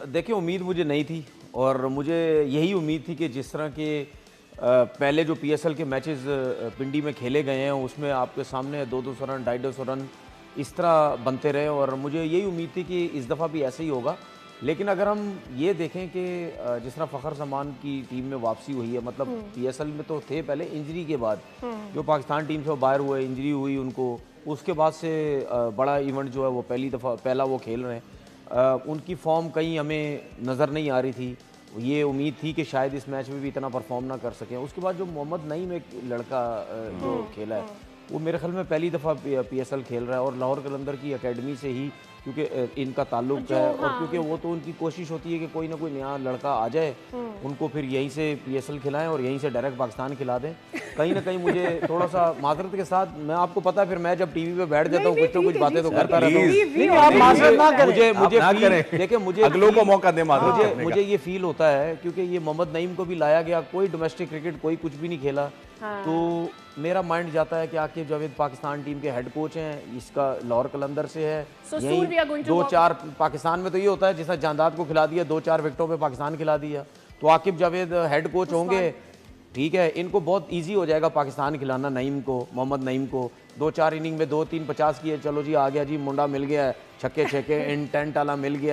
देखिए उम्मीद मुझे नहीं थी और मुझे यही उम्मीद थी कि जिस तरह के पहले जो पीएसएल के मैचेस पिंडी में खेले गए हैं उसमें आपके सामने 2-200 रन 250 रन इस तरह बनते रहे और मुझे यही उम्मीद थी कि इस दफ़ा भी ऐसे ही होगा। लेकिन अगर हम ये देखें कि जिस तरह फ़खर जमान की टीम में वापसी हुई है, मतलब पीएसएल में तो थे पहले, इंजरी के बाद जो पाकिस्तान टीम से बाहर हुए, इंजरी हुई उनको, उसके बाद से बड़ा इवेंट जो है वो पहला वो खेल रहे हैं। उनकी फॉर्म कहीं हमें नज़र नहीं आ रही थी। ये उम्मीद थी कि शायद इस मैच में भी इतना परफॉर्म ना कर सकें। उसके बाद जो मोहम्मद नईम एक लड़का जो खेला है, वो मेरे ख्याल में पहली दफ़ा पीएसएल खेल रहा है और लाहौर कलंदर की एकेडमी से ही, क्योंकि इनका ताल्लुक है और क्योंकि वो तो उनकी कोशिश होती है कि कोई ना कोई नया लड़का आ जाए, उनको फिर यहीं से पीएसएल खिलाएं और यहीं से डायरेक्ट पाकिस्तान खिला दें। कहीं ना कहीं मुझे थोड़ा सा माजरत के साथ, मैं आपको पता है फिर मैं जब टीवी पे बैठ जाता हूँ कुछ ना कुछ बातें तो करता रहता हूँ। मुझे ये फील होता है क्योंकि ये मोहम्मद नईम को भी लाया गया, कोई डोमेस्टिक क्रिकेट कोई कुछ भी नहीं खेला, तो मेरा माइंड जाता है कि आकिब जावेद पाकिस्तान टीम के हेड कोच हैं, इसका लाहौर कलंदर से है, यही 2-4 पाकिस्तान में तो ये होता है जैसा जांदाद को खिला दिया, 2-4 विकेटों पे पाकिस्तान खिला दिया, तो आकिब जावेद हेड कोच होंगे, ठीक है, इनको बहुत इजी हो जाएगा पाकिस्तान खिलाना। नईम को, मोहम्मद नईम को 2-4 इनिंग में 2-3 50 किए, चलो जी आ गया जी, मुंडा मिल गया है, छक्के छक्के इंटेंट वाला मिल गया।